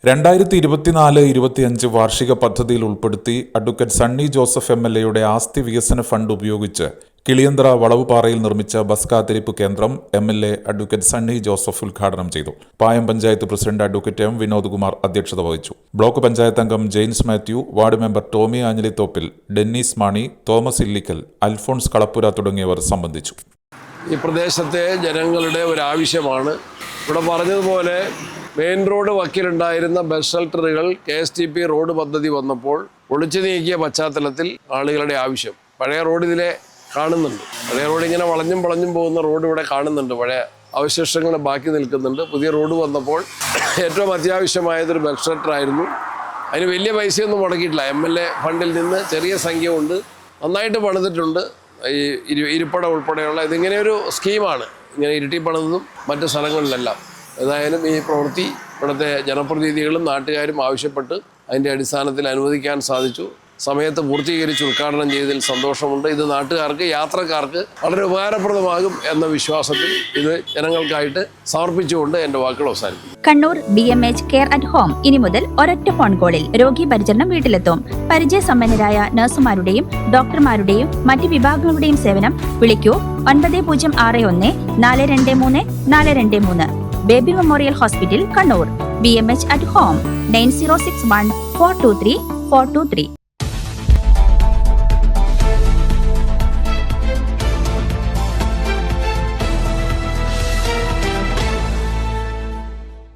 2024-25 വാർഷിക പദ്ധതിയിൽ ഉൾപ്പെടുത്തി അഡ്വക്കേറ്റ് സണ്ണി ജോസഫ് MLA ആസ്തി വികസന ഫണ്ട് ഉപയോഗിച്ച് കിളിയന്തറ വളവുപാറയിൽ നിർമ്മിച്ച ബസ് കാത്തിരിപ്പ് കേന്ദ്രം MLA അഡ്വക്കേറ്റ് സണ്ണി ജോസഫ് ഉദ്ഘാടനം ചെയ്തു. Payam panchayat president advocate M. Vinod Kumar അധ്യക്ഷത വഹിച്ചു. ബ്ലോക്ക് പഞ്ചായത്ത് അംഗം ജെയിംസ് മാത്യു, വാർഡ് മെമ്പർ ടോമി ആഞ്ഞിലിത്തോപ്പിൽ, ഡെന്നീസ് മാണി, തോമസ് ഇല്ലിക്കൽ, അൽഫോൺസ് കളപ്പുര തുടങ്ങിയവർ സംബന്ധിച്ചു. ഈ പ്രദേശത്തെ ജനങ്ങളുടെ ഒരു ആവശ്യമാണ്. ഇവിടെ പറഞ്ഞതുപോലെ മെയിൻ റോഡ് വക്കിലുണ്ടായിരുന്ന ബസ് ഷെൽട്ടറുകൾ KSTP റോഡ് പദ്ധതി വന്നപ്പോൾ ഒളിച്ചു നീക്കിയ പശ്ചാത്തലത്തിൽ ആളുകളുടെ ആവശ്യം. പഴയ റോഡ് ഇതിലെ കാണുന്നുണ്ട്. പഴയ റോഡ് ഇങ്ങനെ വളഞ്ഞും പോകുന്ന റോഡ് ഇവിടെ കാണുന്നുണ്ട്. പഴയ അവശിഷ്ടങ്ങൾ ബാക്കി നിൽക്കുന്നുണ്ട്. പുതിയ റോഡ് വന്നപ്പോൾ ഏറ്റവും അത്യാവശ്യമായതൊരു ബസ് ഷെൽട്ടറായിരുന്നു. അതിന് വലിയ പൈസയൊന്നും മുടക്കിയിട്ടില്ല. MLA ഫണ്ടിൽ നിന്ന് ചെറിയ സംഖ്യ കൊണ്ട് നന്നായിട്ട് പണിതിട്ടുണ്ട്. ഈ ഇരിപ്പട ഉൾപ്പെടെയുള്ള ഇതിങ്ങനെ ഒരു സ്കീമാണ്. ഇങ്ങനെ ഇരുട്ടി പണിതും മറ്റു സ്ഥലങ്ങളിലെല്ലാം. ഏതായാലും ഈ പ്രവൃത്തി ഇവിടുത്തെ ജനപ്രതിനിധികളും നാട്ടുകാരും ആവശ്യപ്പെട്ട് അതിൻ്റെ അടിസ്ഥാനത്തിൽ അനുവദിക്കാൻ സാധിച്ചു. സമയത്ത് പൂർത്തീകരിച്ച് ഉദ്ഘാടനം ചെയ്തതിൽ സന്തോഷമുണ്ട്. ഇത് നാട്ടുകാർക്ക്, യാത്രക്കാർക്ക് വളരെ ഉപകാരപ്രദമാകും എന്ന വിശ്വാസത്തിൽ ഇത് ജനങ്ങൾക്കായിട്ട് സമർപ്പിച്ചുകൊണ്ട് എൻ്റെ വാക്കുകൾ അവസാനിപ്പിക്കും. Kannur BMH care at home ഇനി മുതൽ ഒരൊറ്റ ഫോൺ കോളിൽ രോഗി പരിചരണം വീട്ടിലെത്തും. പരിചയസമ്പന്നരായ നഴ്സുമാരുടെയും ഡോക്ടർമാരുടെയും മറ്റ് വിഭാഗങ്ങളുടെയും സേവനം വിളിക്കൂ 9061 423 423. Baby memorial hospital, Kannur. BMH at home 9061 423 423.